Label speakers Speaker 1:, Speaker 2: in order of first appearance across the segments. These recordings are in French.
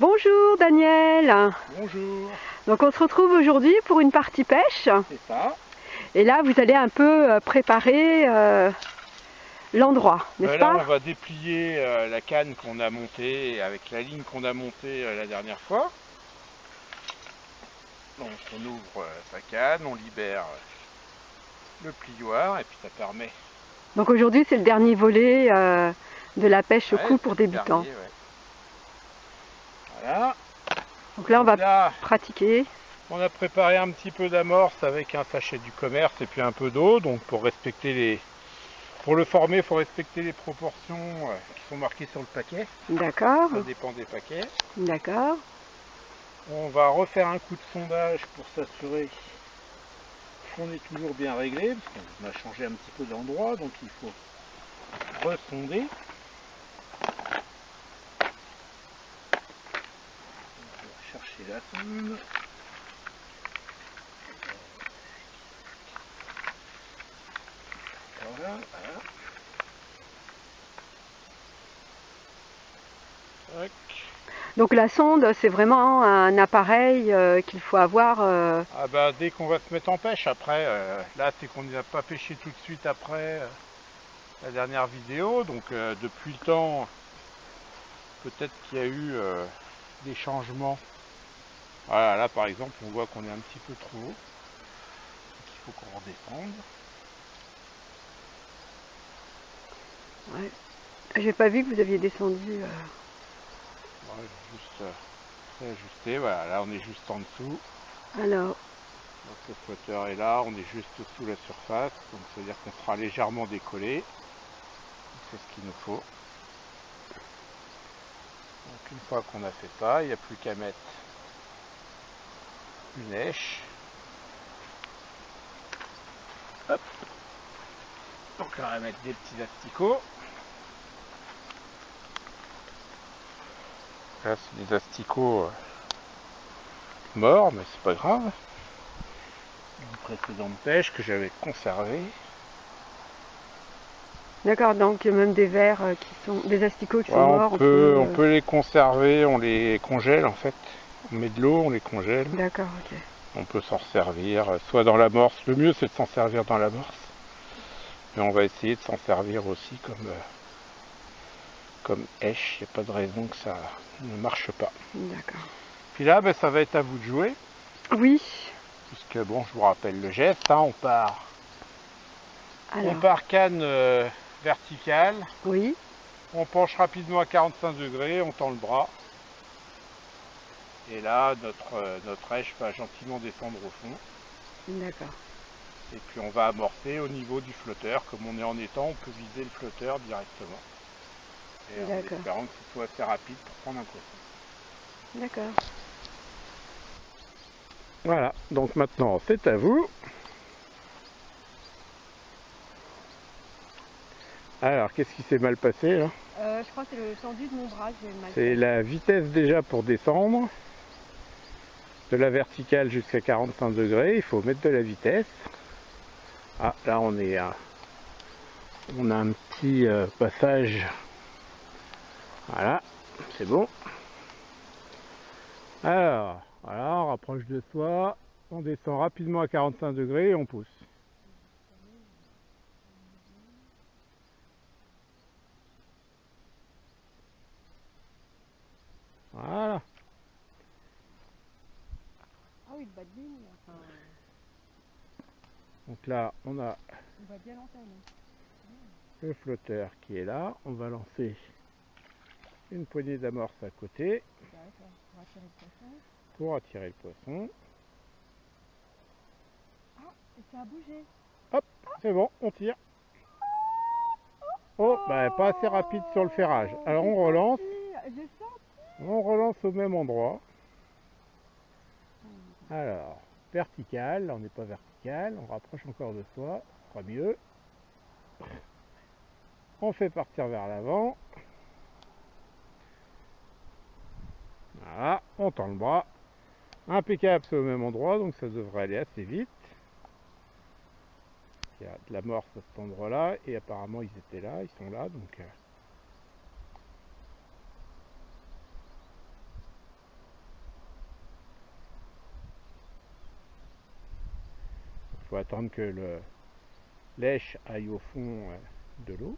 Speaker 1: Bonjour Daniel.
Speaker 2: Bonjour.
Speaker 1: Donc on se retrouve aujourd'hui pour une partie pêche.
Speaker 2: C'est ça.
Speaker 1: Et là vous allez un peu préparer l'endroit, n'est-ce
Speaker 2: Là
Speaker 1: pas?
Speaker 2: on va déplier la canne qu'on a montée avec la ligne qu'on a montée la dernière fois. Donc on ouvre sa canne, on libère le plioir et puis ça permet...
Speaker 1: Donc aujourd'hui c'est le dernier volet de la pêche au coup pour débutants.
Speaker 2: Dernier, ouais. Voilà.
Speaker 1: Donc là on va pratiquer.
Speaker 2: On a préparé un petit peu d'amorce avec un sachet du commerce et puis un peu d'eau. Donc pour respecter les... Pour le former, il faut respecter les proportions qui sont marquées sur le paquet.
Speaker 1: D'accord.
Speaker 2: Ça dépend des paquets.
Speaker 1: D'accord.
Speaker 2: On va refaire un coup de sondage pour s'assurer qu'on est toujours bien réglé, parce qu'on a changé un petit peu d'endroit, donc il faut ressonder. On va chercher la sonde. Voilà, voilà. Tac.
Speaker 1: Donc la sonde c'est vraiment un appareil qu'il faut avoir.
Speaker 2: Ah bah, dès qu'on va se mettre en pêche après, là c'est qu'on n'a pas pêché tout de suite après la dernière vidéo, donc depuis le temps, peut-être qu'il y a eu des changements. Voilà, là par exemple on voit qu'on est un petit peu trop haut, donc il faut qu'on redescende.
Speaker 1: Ouais. J'ai pas vu que vous aviez descendu.
Speaker 2: Ouais, juste réajuster, voilà, là on est juste en dessous.
Speaker 1: Alors.
Speaker 2: Donc le flotteur est là, on est juste sous la surface, donc ça veut dire qu'on sera légèrement décollé. C'est ce qu'il nous faut. Donc une fois qu'on a fait ça, il n'y a plus qu'à mettre une lèche. Hop. Donc là on va mettre des petits asticots. Là c'est des asticots morts, mais c'est pas grave. Une précédente pêche que j'avais conservée.
Speaker 1: D'accord, donc il y a même des vers qui sont des asticots qui sont morts.
Speaker 2: On peut les conserver, on les congèle en fait. On met de l'eau, on les congèle.
Speaker 1: D'accord, ok.
Speaker 2: On peut s'en servir, soit dans l'amorce. Le mieux c'est de s'en servir dans l'amorce. Mais on va essayer de s'en servir aussi comme hèche. Il n'y a pas de raison que ça ne marche pas.
Speaker 1: D'accord.
Speaker 2: Puis là, ben, ça va être à vous de jouer.
Speaker 1: Oui.
Speaker 2: Puisque bon, je vous rappelle le geste, hein, on part canne verticale.
Speaker 1: Oui.
Speaker 2: On penche rapidement à 45 degrés, on tend le bras. Et là, notre hèche va gentiment descendre au fond.
Speaker 1: D'accord.
Speaker 2: Et puis on va amorcer au niveau du flotteur. Comme on est en étang, on peut viser le flotteur directement. Et en espérant que ce soit assez rapide pour prendre un poisson.
Speaker 1: D'accord.
Speaker 2: Voilà, donc maintenant c'est à vous. Alors, qu'est-ce qui s'est mal passé là?
Speaker 1: Je crois que c'est le tendu de mon bras.
Speaker 2: C'est la vitesse déjà pour descendre. De la verticale jusqu'à 45 degrés, il faut mettre de la vitesse. Ah, là on a un petit passage. Voilà, c'est bon. Alors, voilà, on rapproche de soi. On descend rapidement à 45 degrés et on pousse. Voilà.
Speaker 1: Ah oui, le bas de ligne. Enfin...
Speaker 2: Donc là, on a
Speaker 1: va bien l'antenne.
Speaker 2: le flotteur qui est là. On va lancer une poignée d'amorce à côté.
Speaker 1: D'accord, pour attirer le poisson.
Speaker 2: Pour attirer le poisson.
Speaker 1: Ah, et ça a bougé.
Speaker 2: Hop, c'est bon, on tire. Oh, bah pas assez rapide sur le ferrage. Alors on relance.
Speaker 1: J'ai senti.
Speaker 2: On relance au même endroit. Alors, vertical, là on n'est pas vertical, on rapproche encore de soi, ce sera mieux. On fait partir vers l'avant. Voilà, on tend le bras. Impeccable, c'est au même endroit, donc ça devrait aller assez vite. Il y a de l'amorce à cet endroit-là, et apparemment ils étaient là, ils sont là, donc... faut attendre que le lèche aille au fond de l'eau.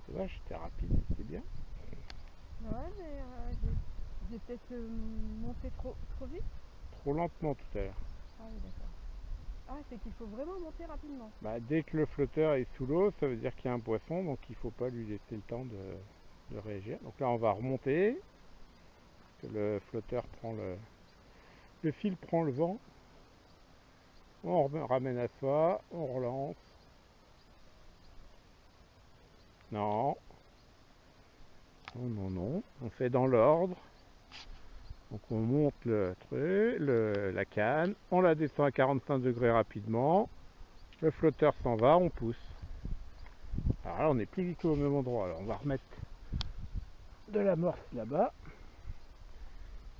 Speaker 2: Ça va, j'étais rapide, c'était bien.
Speaker 1: Ouais, mais j'ai peut-être monté trop vite.
Speaker 2: Trop lentement tout à l'heure.
Speaker 1: Ah oui, d'accord. Ah, c'est qu'il faut vraiment monter rapidement.
Speaker 2: Bah, dès que le flotteur est sous l'eau, ça veut dire qu'il y a un poisson, donc il ne faut pas lui laisser le temps de réagir. Donc là, on va remonter. Que le flotteur prend le fil prend le vent. On ramène à soi, on relance. Non. Non, non, non. On fait dans l'ordre. Donc on monte le truc, la canne, on la descend à 45 degrés rapidement. Le flotteur s'en va, on pousse. Alors là, on n'est plus du tout au même endroit. Alors on va remettre de l'amorce là-bas.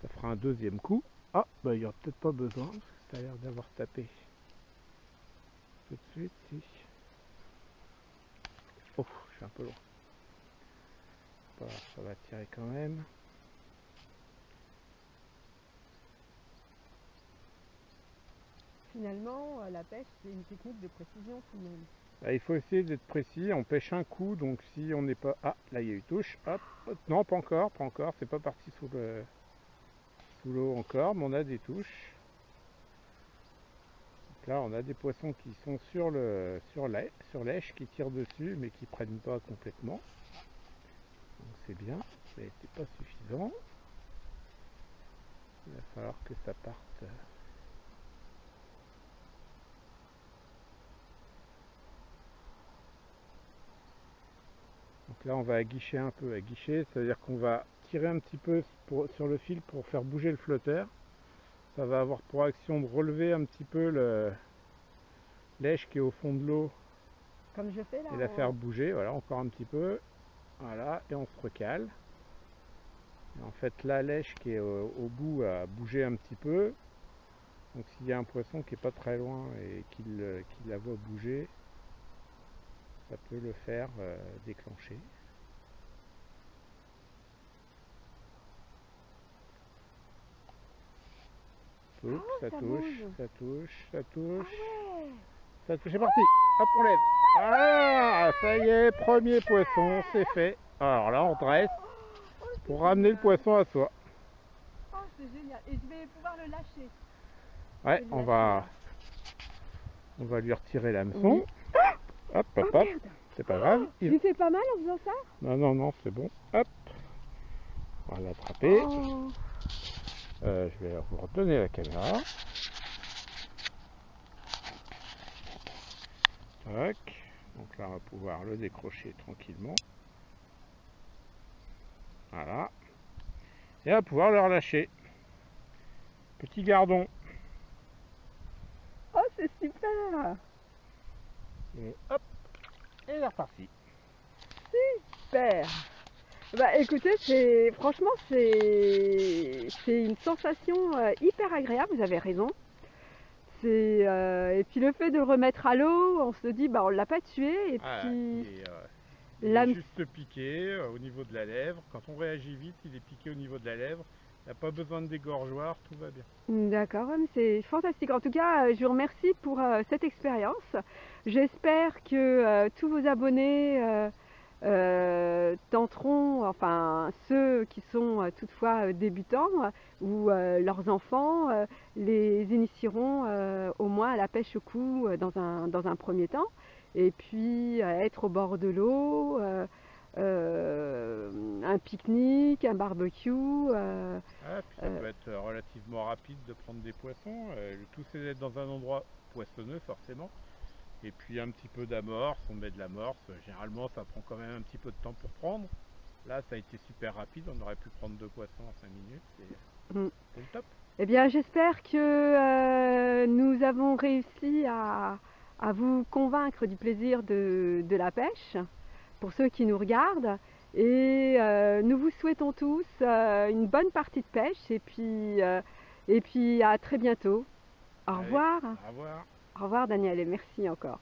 Speaker 2: Ça fera un deuxième coup. Ah, bah il n'y aura peut-être pas besoin, parce que ça a l'air d'avoir tapé. Tout de suite, si. Oh, je suis un peu loin. Voilà, ça va tirer quand même.
Speaker 1: Finalement, la pêche, c'est une technique de précision tout de même.
Speaker 2: Là, il faut essayer d'être précis. On pêche un coup, donc si on n'est pas... Ah, là il y a eu touche. Hop, hop. Non, pas encore, pas encore. C'est pas parti sous l'eau encore, mais on a des touches. Donc là, on a des poissons qui sont sur l'èche, qui tirent dessus, mais qui prennent pas complètement. Donc c'est bien, mais c'est pas suffisant. Il va falloir que ça parte. Donc là, on va aguicher un peu. Aguicher, ça veut dire qu'on va tirer un petit peu sur le fil pour faire bouger le flotteur. Ça va avoir pour action de relever un petit peu l'èche qui est au fond de l'eau.
Speaker 1: Comme je fais là.
Speaker 2: Et la faire bouger, voilà, encore un petit peu. Voilà, et on se recale. Et en fait, la lèche qui est au bout a bougé un petit peu. Donc s'il y a un poisson qui est pas très loin et qu'il la voit bouger, ça peut le faire déclencher. Oups, ça touche,
Speaker 1: bouge.
Speaker 2: ça touche, ça touche.
Speaker 1: Ah ouais.
Speaker 2: Ça touche, c'est parti. Hop, on lève. Ah, ça y est, premier poisson, c'est fait. Alors là, on dresse pour ramener le poisson à soi.
Speaker 1: Oh, c'est génial. Et je vais pouvoir le lâcher.
Speaker 2: Ouais, on va lui retirer l'hameçon.
Speaker 1: Oui.
Speaker 2: Hop, hop, hop. C'est pas grave.
Speaker 1: Je lui fais pas mal en faisant ça?
Speaker 2: Non, non, non, c'est bon. Hop. On va l'attraper.
Speaker 1: Oh.
Speaker 2: Je vais vous redonner la caméra. Tac. Donc là, on va pouvoir le décrocher tranquillement. Voilà. Et on va pouvoir le relâcher. Petit gardon.
Speaker 1: Oh, c'est super.
Speaker 2: Et hop. Et il est reparti.
Speaker 1: Super. Bah écoutez, franchement c'est une sensation hyper agréable, vous avez raison. Et puis le fait de le remettre à l'eau, on se dit bah on l'a pas tué et puis
Speaker 2: il est juste piqué au niveau de la lèvre. Quand on réagit vite, il est piqué au niveau de la lèvre. Il n'y a pas besoin de dégorgeoir, tout va bien.
Speaker 1: D'accord, c'est fantastique. En tout cas, je vous remercie pour cette expérience. J'espère que tous vos abonnés tenteront, enfin ceux qui sont toutefois débutants ou leurs enfants les initieront au moins à la pêche au coup dans un premier temps, et puis être au bord de l'eau, un pique-nique, un barbecue.
Speaker 2: Puis ça peut être relativement rapide de prendre des poissons. Le tout c'est d'être dans un endroit poissonneux forcément. Et puis un petit peu d'amorce, on met de l'amorce. Généralement ça prend quand même un petit peu de temps pour prendre. Là ça a été super rapide, on aurait pu prendre 2 poissons en 5 minutes. C'est le top.
Speaker 1: Eh bien j'espère que nous avons réussi à à vous convaincre du plaisir de la pêche, pour ceux qui nous regardent. Et nous vous souhaitons tous une bonne partie de pêche et puis à très bientôt. Au
Speaker 2: Allez,
Speaker 1: revoir.
Speaker 2: au revoir.
Speaker 1: Au revoir Daniel et merci encore.